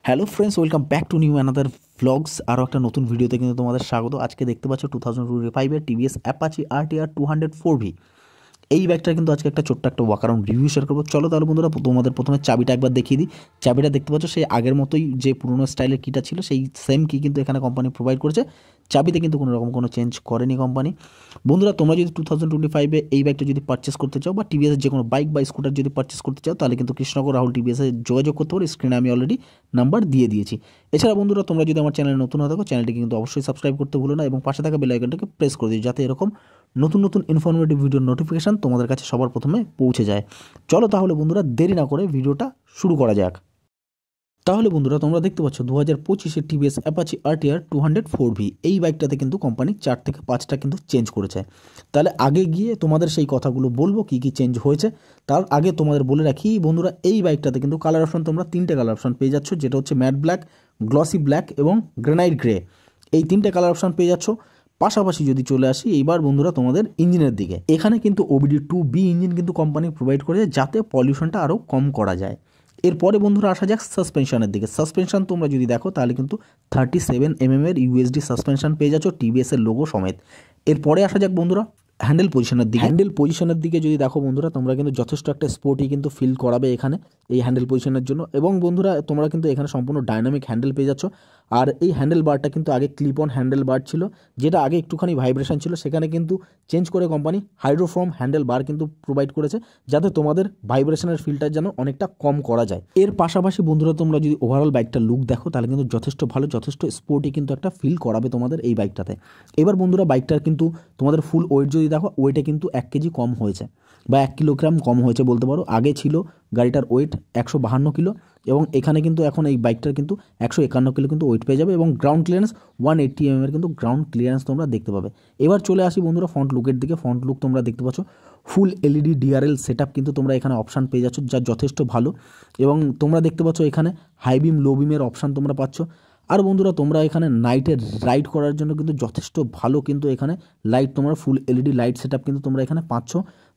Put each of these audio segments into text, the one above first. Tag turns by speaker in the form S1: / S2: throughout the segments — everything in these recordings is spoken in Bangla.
S1: Hello friends, welcome back to new another vlogs. আরও একটা নতুন ভিডিওতে কিন্তু তোমাদের স্বাগত। আজকে দেখতে পাচ্ছ 2025-এর টিভিএস অ্যাপাচি RTR 204V। এই বাইকটার কিন্তু আজকে একটা ছোট্ট একটা ওয়াক অ্যারাউন্ড রিভিউ শেয়ার করবো। চলো তাহলে বন্ধুরা, তোমাদের প্রথমে চাবিটা একবার দেখিয়ে দিই। চাবিটা দেখতে পাচ্ছ সেই আগের মতোই, যে পুরোনো স্টাইলের কিটা ছিল সেই সেম কি কিন্তু এখানে কোম্পানি প্রোভাইড করেছে। চাবিতে কিন্তু কোনো রকম কোনো চেঞ্জ করেনি কোম্পানি। বন্ধুরা, তোমরা যদি 2025-এ এই বাইকটা যদি পারচেস করতে চাও বা টিভিএসের যে কোনো বাইক বা স্কুটার যদি পারচেস করতে চাও, তাহলে কিন্তু কৃষ্ণনগর রাহুল টিভিএসে যোগাযোগ করতে পারো। স্ক্রিনে আমি অলরেডি নাম্বার দিয়ে দিয়েছি। এছাড়া বন্ধুরা, তোমরা যদি আমার চ্যানেলে নতুন হয়ে থাকো, চ্যানেলটিকে কিন্তু অবশ্যই সাবস্ক্রাইব করতে ভুলো না এবং পাশে থাকা বেল আইকনটাকে প্রেস করে দিও, যাতে এরকম নতুন নতুন ইনফরমেটিভ ভিডিওর নোটিফিকেশান তোমাদের কাছে সবার প্রথমে পৌঁছে যায়। চলো তাহলে বন্ধুরা, দেরি না করে ভিডিওটা শুরু করা যাক। তাহলে বন্ধুরা, তোমরা দেখতে পাচ্ছ 2025-এর টিভিএস অ্যাপাচি RTR 204V। এই বাইকটাতে কিন্তু কোম্পানি 4 থেকে 5টা কিন্তু চেঞ্জ করেছে। তাহলে আগে গিয়ে তোমাদের সেই কথাগুলো বলবো কী কী চেঞ্জ হয়েছে। তার আগে তোমাদের বলে রাখি বন্ধুরা, এই বাইকটাতে কিন্তু কালার অপশন তোমরা 3টে কালার অপশন পেয়ে যাচ্ছ, যেটা হচ্ছে ম্যাট ব্ল্যাক, গ্লসি ব্ল্যাক এবং গ্রানাইট গ্রে। এই 3টে কালার অপশন পেয়ে যাচ্ছ। পাশাপাশি যদি চলে আসি এইবার বন্ধুরা তোমাদের ইঞ্জিনের দিকে, এখানে কিন্তু OBD2B ইঞ্জিন কিন্তু কোম্পানি প্রোভাইড করেছে, যাতে পলিউশনটা আরও কম করা যায়। এরপরে বন্ধুরা আসা যাক সাসপেনশনের দিকে। সাসপেনশন তোমরা যদি দেখো তাহলে কিন্তু 37mm এর USD সাসপেনশন পেয়ে যাচ্ছ, টিভিএসের লোগো সমেত। এরপরে আসা যাক বন্ধুরা হ্যান্ডেল পজিশনের দিকে যদি দেখো বন্ধুরা, তোমরা কিন্তু যথেষ্ট একটা স্পোর্টি কিন্তু ফিল করাবে এখানে এই হ্যান্ডেল পজিশনের জন্য। এবং বন্ধুরা, তোমরা কিন্তু এখানে সম্পূর্ণ ডাইনামিক হ্যান্ডেল পেয়ে যাচ্ছ। আর এই হ্যান্ডেল বারটা কিন্তু আগে ক্লিপ অন হ্যান্ডেল বার ছিল, যেটা আগে একটুখানি ভাইব্রেশন ছিল, সেখানে কিন্তু চেঞ্জ করে কোম্পানি হাইড্রোফর্ম হ্যান্ডেল বার কিন্তু প্রোভাইড করেছে, যাতে তোমাদের ভাইব্রেশনের ফিলটা যেন অনেকটা কম করা যায়। এর পাশাপাশি বন্ধুরা, তোমরা যদি ওভারঅল বাইকটা লুক দেখো তাহলে কিন্তু যথেষ্ট ভালো, যথেষ্ট স্পোর্টি কিন্তু একটা ফিল করাবে তোমাদের এই বাইকটাতে। এবার বন্ধুরা, বাইকটার কিন্তু তোমাদের ফুল ওয়েট যদি দেখো, ওয়েটে কিন্তু 1 কেজি কম হয়েছে বা 1 কিলোগ্রাম কম হয়েছে বলতে পারো। আগে ছিল গাড়িটার ওয়েট 152 কিলো এবং এখানে কিন্তু এখন এই বাইকটার কিন্তু 151 কিলো কিন্তু ওয়েট পেয়ে যাবে এবং গ্রাউন্ড ক্লিয়ারেন্স 180 mm এর কিন্তু গ্রাউন্ড ক্লিয়ারেন্স তোমরা দেখতে পাবে। এবার চলে আসি বন্ধুরা ফ্রন্ট লুকের দিকে। ফ্রন্ট লুক তোমরা দেখতে পাচ্ছ ফুল LED DRL সেটআপ কিন্তু তোমরা এখানে অপশান পেয়ে যাচ্ছ, যা যথেষ্ট ভালো। এবং তোমরা দেখতে পাচ্ছ এখানে হাই বিম লো বিমের অপশান তোমরা পাচ্ছ। আর বন্ধুরা, তোমরা এখানে নাইটে রাইড করার জন্য কিন্তু যথেষ্ট ভালো কিন্তু এখানে লাইট তোমরা ফুল LED লাইট সেটআপ কিন্তু তোমরা এখানে পাচ্ছ।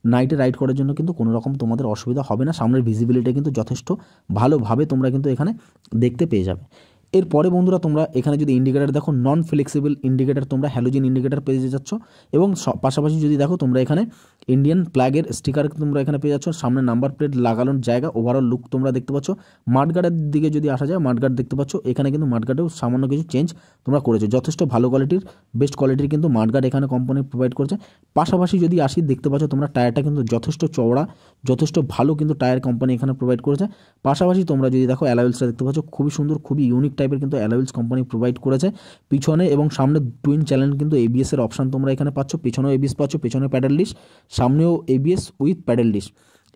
S1: নাইটে রাইড করার জন্য কিন্তু কোনো রকম তোমাদের অসুবিধা হবে না। সামনের ভিজিবিলিটি কিন্তু যথেষ্ট ভালোভাবে তোমরা কিন্তু এখানে দেখতে পেয়ে যাবে। এরপরে বন্ধুরা, তোমরা এখানে যদি ইন্ডিকেটার দেখো, নন ফ্লেক্সিবল ইন্ডিকেটার তোমরা হ্যালোজেন ইন্ডিকেটার পেয়ে যাচ্ছ। এবং পাশাপাশি যদি দেখো তোমরা এখানে ইন্ডিয়ান ফ্ল্যাগের স্টিকার তোমরা এখানে পেয়ে যাচ্ছ। সামনে নাম্বার প্লেট লাগানোর জায়গা, ওভারঅল লুক তোমরা দেখতে পাচ্ছ। মাঠগার্ডের দিকে যদি আসা যায়, মাঠগার্ড দেখতে পাচ্ছ, এখানে কিন্তু মাঠগার্ডেও সামান্য কিছু চেঞ্জ তোমরা করেছো। যথেষ্ট ভালো কোয়ালিটির, বেস্ট কোয়ালিটির কিন্তু মাঠগার্ড এখানে কোম্পানি প্রোভাইড করেছে। পাশাপাশি যদি আসি, দেখতে পাচ্ছ তোমরা টায়ারটা কিন্তু যথেষ্ট চওড়া, যথেষ্ট ভালো কিন্তু টায়ার কোম্পানি এখানে প্রোভাইড করেছে। পাশাপাশি তোমরা যদি দেখো অ্যালয়েলসটা দেখতে পাচ্ছ, খুবই সুন্দর, খুবই ইউনিক টাইপের কিন্তু অ্যালয়েলস কোম্পানি প্রোভাইড করেছে। পিছনে এবং সামনে টুইন চ্যানেল কিন্তু ABS এর অপশান তোমরা এখানে পাচ্ছ। পিছনেও ABS পাচ্ছ, পিছনে প্যাডেল ডিশ, সামনেও ABS উইথ প্যাডেল ডিশ।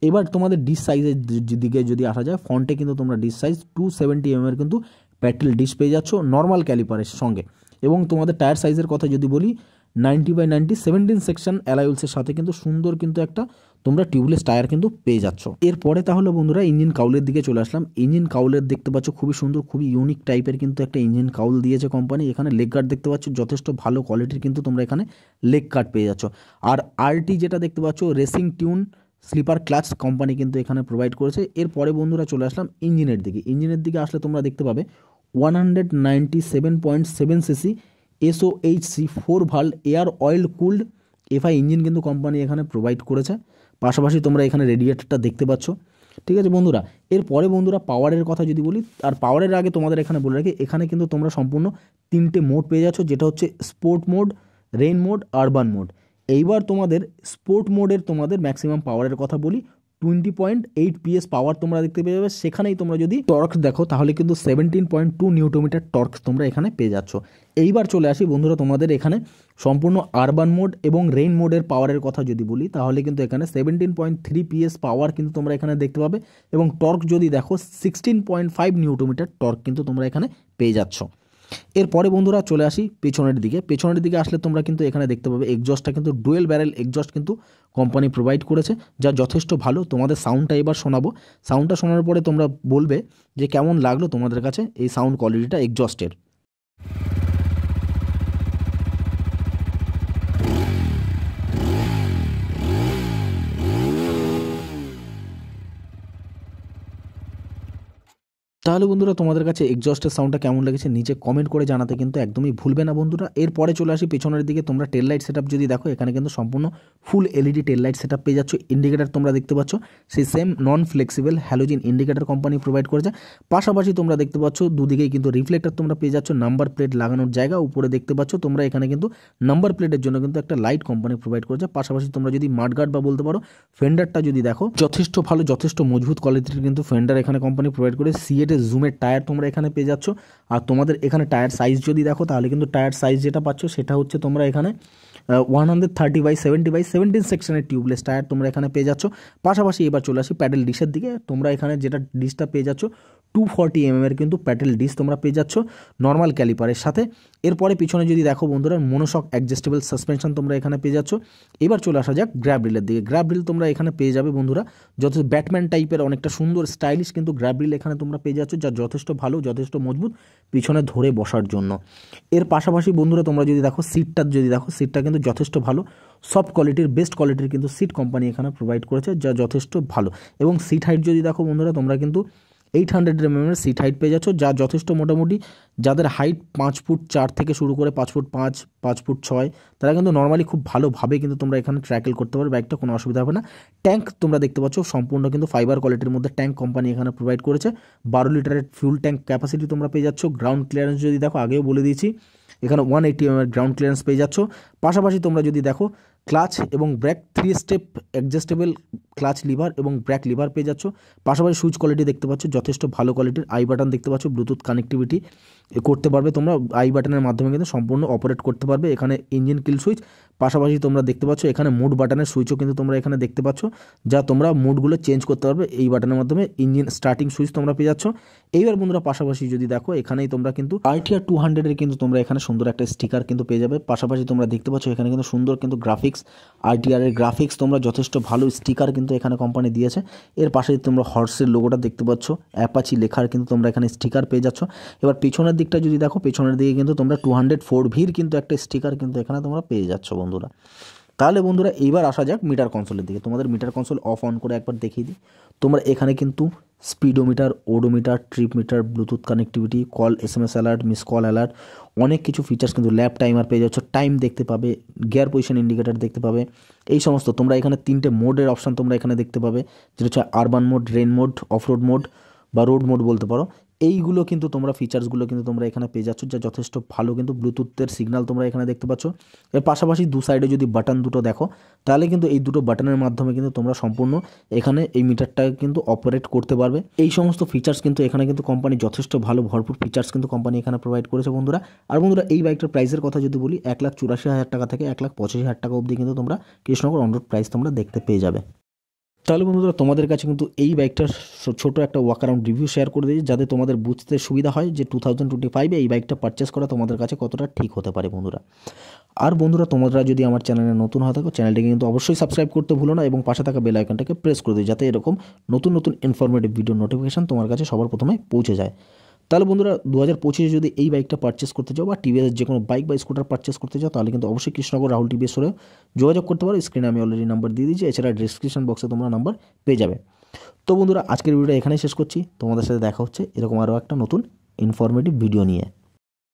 S1: এবার তোমাদের ডিশ সাইজের দিকে যদি আসা যায়, ফ্রন্টে কিন্তু তোমরা ডিশ সাইজ 270mm এর কিন্তু প্যাডেল ডিশ পেয়ে যাচ্ছ নর্মাল ক্যালিপারের সঙ্গে। এবং তোমাদের টায়ার সাইজের কথা যদি বলি, 90/90 17 সেকশন অ্যালয়েলসের সাথে কিন্তু সুন্দর কিন্তু একটা তোমরা টিউবলেস টায়ার কিন্তু পেয়ে যাচ্ছ। এরপরে তাহলে বন্ধুরা ইঞ্জিন কাউলের দিকে চলে আসলাম। ইঞ্জিন কাউলের দেখতে পাচ্ছ খুবই সুন্দর, খুবই ইউনিক টাইপের কিন্তু একটা ইঞ্জিন কাউল দিয়েছে কোম্পানি। এখানে লেগ গার্ড দেখতে পাচ্ছ, যথেষ্ট ভালো কোয়ালিটির কিন্তু তোমরা এখানে লেগ গার্ড পেয়ে যাচ্ছ। আর RT যেটা দেখতে পাচ্ছ, racing tune slipper clutch company কিন্তু এখানে প্রোভাইড করেছে। এরপরে বন্ধুরা চলে আসলাম ইঞ্জিনের দিকে। ইঞ্জিনের দিকে আসলে তোমরা দেখতে পাবে 197.7cc SOHC 4 valve air oil cooled FI engine কিন্তু কোম্পানি এখানে প্রোভাইড করেছে। পাশাপাশি তোমরা এখানে রেডিয়েটরটা দেখতে পাচ্ছ। ঠিক আছে বন্ধুরা, এরপরে বন্ধুরা পাওয়ারের কথা যদি বলি, আর পাওয়ারের আগে তোমাদের এখানে বলে রাখি, এখানে কিন্তু তোমরা সম্পূর্ণ 3টে মোড পেয়ে যাচ্ছ, যেটা হচ্ছে sport mode, rain mode, urban mode. এইবার তোমাদের স্পোর্ট মোডের তোমাদের ম্যাক্সিমাম পাওয়ারের কথা বলি, 20.8 PS পাওয়ার তোমরা দেখতে পেয়ে যাবে। সেখানেই তোমরা যদি টর্ক দেখো তাহলে কিন্তু 17.2 নিউটনমিটার টর্ক তোমরা এখানে পেয়ে যাচ্ছ। এইবার চলে আসি বন্ধুরা, তোমাদের এখানে সম্পূর্ণ আরবান মোড এবং রেইন মোডের পাওয়ারের কথা যদি বলি, তাহলে কিন্তু এখানে 17.3 PS পাওয়ার কিন্তু তোমরা এখানে দেখতে পাবে। এবং টর্ক যদি দেখো 16.5 নিউটনমিটার টর্ক কিন্তু তোমরা এখানে পেয়ে যাচ্ছ। এরপরে বন্ধুরা চলে আসি পেছনের দিকে আসলে তোমরা কিন্তু এখানে দেখতে পাবে এক্সজস্টটা কিন্তু ডুয়েল ব্যারেল এক্সজস্ট কিন্তু কোম্পানি প্রোভাইড করেছে, যা যথেষ্ট ভালো। তোমাদের সাউন্ডটা এবার শোনাবো। সাউন্ডটা শোনার পরে তোমরা বলবে যে কেমন লাগলো তোমাদের কাছে এই সাউন্ড কোয়ালিটিটা এক্সজস্টের। তাহলে বন্ধুরা তোমাদের কাছে এক্সজস্টের সাউন্ডটা কেমন লেগেছে নিচে কমেন্ট করে জানাতে কিন্তু একদমই ভুলবে না বন্ধুরা। এরপরে চলে আসি পেছনের দিকে। তোমরা টেল লাইট সেটআপ যদি দেখো, এখানে কিন্তু সম্পূর্ণ full LED tail light setup পেয়ে যাচ্ছ। ইন্ডিকেটার তোমরা দেখতে পাচ্ছ সেই same non flexible halogen indicator company provide করেছে। পাশাপাশি তোমরা দেখতে পাচ্ছ দুদিকেই কিন্তু রিফ্লেক্টর তোমরা পেয়ে যাচ্ছ। নাম্বার প্লেট লাগানোর জায়গা উপরে দেখতে পাচ্ছ তোমরা, এখানে কিন্তু নাম্বার প্লেটের জন্য কিন্তু একটা লাইট কোম্পানি প্রোভাইড করেছে। পাশাপাশি তোমরা যদি মাডগার্ড বা বলতে পারো ফেন্ডারটা যদি দেখো, যথেষ্ট ভালো যথেষ্ট মজবুত কোয়ালিটির কিন্তু ফেন্ডার এখানে কোম্পানি প্রোভাইড করে। সিএট জুমের টায়ার তোমরা এখানে পেয়ে যাচ্ছ। আর তোমাদের এখানে টায়ার সাইজ যদি দেখো, তাহলে কিন্তু টায়ার সাইজ যেটা পাচ্ছ সেটা হচ্ছে তোমরা এখানে 130/70/17 সেকশনের টিউবলেস টায়ার তোমরা এখানে পেয়ে যাচ্ছ। পাশাপাশি এবার চলে আসি প্যাডেল ডিশের দিকে। তোমরা এখানে যেটা ডিশটা পেয়ে যাচ্ছ 240 mm কিন্তু প্যাডেল ডিশ তোমরা পেয়ে যাচ্ছ নর্মাল ক্যালিপারের সাথে। এরপরে পিছনে যদি দেখো বন্ধুরা মনোশক অ্যাডজাস্টেবল সাসপেনশন তোমরা এখানে পেয়ে যাচ্ছ। এবার চলে আসা যাক গ্র্যাব রিলের দিকে। গ্র্যাব রিল তোমরা এখানে পেয়ে যাবে বন্ধুরা, যথেষ্ট ব্যাটম্যান টাইপের অনেকটা সুন্দর স্টাইলিশ কিন্তু গ্র্যাব রিল এখানে তোমরা পেয়ে যাচ্ছ, যা যথেষ্ট ভালো যথেষ্ট মজবুত পিছনে ধরে বসার জন্য। এর পাশাপাশি বন্ধুরা তোমরা যদি দেখো সিটটা যদি দেখো, সিটটা কিন্তু যথেষ্ট ভালো সফট কোয়ালিটির বেস্ট কোয়ালিটির কিন্তু সিট কোম্পানি এখানে প্রোভাইড করেছে, যা যথেষ্ট ভালো। এবং সিট হাইট যদি দেখো বন্ধুরা, তোমরা কিন্তু 800 mm সিট হাইট পেয়ে যাচ্ছ, যা যথেষ্ট মোটামুটি যাদের হাইট 5 ফুট 4 থেকে শুরু করে 5 ফুট 5, 5 ফুট 6, তারা কিন্তু নর্মালি খুব ভালোভাবে কিন্তু তোমরা এখানে ট্র্যাকেল করতে পারবে, বাইকটা কোনো অসুবিধা হবে না। ট্যাঙ্ক তোমরা দেখতে পাচ্ছ সম্পূর্ণ কিন্তু ফাইবার কোয়ালিটির মধ্যে ট্যাঙ্ক কোম্পানি এখানে প্রোভাইড করেছে। 12 লিটারের ফিউল ট্যাঙ্ক ক্যাপাসিটি তোমরা পেয়ে যাচ্ছ। গ্রাউন্ড ক্লিয়ারেন্স যদি দেখো, আগেও বলে দিয়েছি এখানে 180 mm গ্রাউন্ড ক্লিয়ারেন্স পেয়ে যাচ্ছ। পাশাপাশি তোমরা যদি দেখো ক্লাচ এবং brake 3 step adjustable clutch lever এবং ব্রেক লিভার পেয়ে যাচ্ছ। পাশাপাশি সুইচ কোয়ালিটি দেখতে পাচ্ছ যথেষ্ট ভালো কোয়ালিটির। আই বাটন দেখতে পাচ্ছ, ব্লুটুথ কানেক্টিভিটি করতে পারবে তোমরা, আই বাটনের মাধ্যমে কিন্তু সম্পূর্ণ অপারেট করতে পারবে। এখানে ইঞ্জিন কিল সুইচ, পাশাপাশি তোমরা দেখতে পাচ্ছ এখানে মুড বাটনের সুইচও কিন্তু তোমরা এখানে দেখতে পাচ্ছ, যা তোমরা মুডগুলো চেঞ্জ করতে পারবে এই বাটনের মাধ্যমে। ইঞ্জিন স্টার্টিং সুইচ তোমরা পেয়ে যাচ্ছ। এইবার বন্ধুরা পাশাপাশি যদি দেখো, এখানেই তোমরা কিন্তু RTR 200 কিন্তু তোমরা এখানে সুন্দর একটা স্টিকার কিন্তু পেয়ে যাবে। পাশাপাশি তোমরা দেখতে পাচ্ছ এখানে কিন্তু সুন্দর কিন্তু গ্রাফিক্স, RTR এর গ্রাফিক্স তোমরা যথেষ্ট ভালো স্টিকার কিন্তু এখানে কোম্পানি দিয়েছে। এর পাশে তোমরা হর্সের লোগোটা দেখতে পাচ্ছ, অ্যাপাচি লেখার কিন্তু তোমরা এখানে স্টিকার পেয়ে যাচ্ছ। এবার পিছনের দিকটা যদি দেখো, পেছনের দিকে কিন্তু তোমরা 204V কিন্তু একটা স্টিকার কিন্তু এখানে তোমরা পেয়ে যাচ্ছ বন্ধুরা। তাহলে বন্ধুরা এইবার আসা যাক মিটার কনসোলের দিকে। তোমাদের মিটার কনসোল অফ অন করে একবার দেখিয়ে দিই। তোমরা এখানে কিন্তু speedometer, odometer, trip meter, Bluetooth connectivity, call SMS alert, miss call alert, অনেক কিছু ফিচার্স কিন্তু, ল্যাপ টাইমার পেয়ে যাচ্ছ, টাইম দেখতে পাবে, গিয়ার পজিশন ইন্ডিকেটার দেখতে পাবে, এই সমস্ত। তোমরা এখানে 3টে মোডের অপশান তোমরা এখানে দেখতে পাবে, যেটা হচ্ছে urban mode, rain mode, offroad mode বা রোড মোড বলতে পারো। এইগুলো কিন্তু তোমরা ফিচার্সগুলো কিন্তু তোমরা এখানে পেয়ে যাচ্ছ, যা যথেষ্ট ভালো কিন্তু। ব্লুটুথের সিগন্যাল তোমরা এখানে দেখতে পাচ্ছ। এর পাশাপাশি দু সাইডে যদি বাটন দুটো দেখো, তাহলে কিন্তু এই দুটো বাটনের মাধ্যমে কিন্তু তোমরা সম্পূর্ণ এখানে এই মিটারটা কিন্তু অপারেট করতে পারবে। এই সমস্ত ফিচার্স কিন্তু এখানে কিন্তু কোম্পানি যথেষ্ট ভালো ভরপুর ফিচার্স কিন্তু কোম্পানি এখানে প্রোভাইড করেছে বন্ধুরা। আর বন্ধুরা এই বাইকটার প্রাইসের কথা যদি বলি, 1,84,000 টাকা থেকে 1,85,000 টাকা অবধি কিন্তু তোমরা কৃষ্ণনগর অন রোড প্রাইস তোমরা দেখতে পেয়ে যাবে। তাহলে বন্ধুরা তোমাদের কাছে কিন্তু এই বাইকটার ছোট একটা ওয়াক অ্যারাউন্ড রিভিউ শেয়ার করে দিই, যাতে তোমাদের বুঝতে সুবিধা হয় যে 2025-এ এই বাইকটা পারচেস করা তোমাদের কাছে কতটা ঠিক হতে পারে বন্ধুরা। আর বন্ধুরা তোমরা যদি আমার চ্যানেলে নতুন হয়ে থাকো, চ্যানেলটিকে কিন্তু অবশ্যই সাবস্ক্রাইব করতে ভুলো না এবং পাশে থাকা বেল আইকনটাকে প্রেস করে দিই, যাতে এরকম নতুন নতুন ইনফরমেটিভ ভিডিও নোটিফিকেশান তোমার কাছে সবার প্রথমে পৌঁছে যায়। তাহলে বন্ধুরা 2025-এ যদি এই বাইকটা পারচেস করতে চাও বা টিভিএস যে কোনো বাইক বা স্কুটার পারচেস করতে চাও, তাহলে কিন্তু অবশ্যই কৃষ্ণনগর রাহুল টিভিএস স্টোরে যোগাযোগ করতে পারো। স্ক্রিনে আমি অলরেডি নাম্বার দিয়ে দিয়েছি, এছাড়া ডিসক্রিপশন বক্সে তোমরা নাম্বার পেয়ে যাবে। তো বন্ধুরা আজকের ভিডিওটা এখানেই শেষ করছি। তোমাদের সাথে দেখা হচ্ছে এরকম আরও একটা নতুন ইনফরমেটিভ ভিডিও নিয়ে।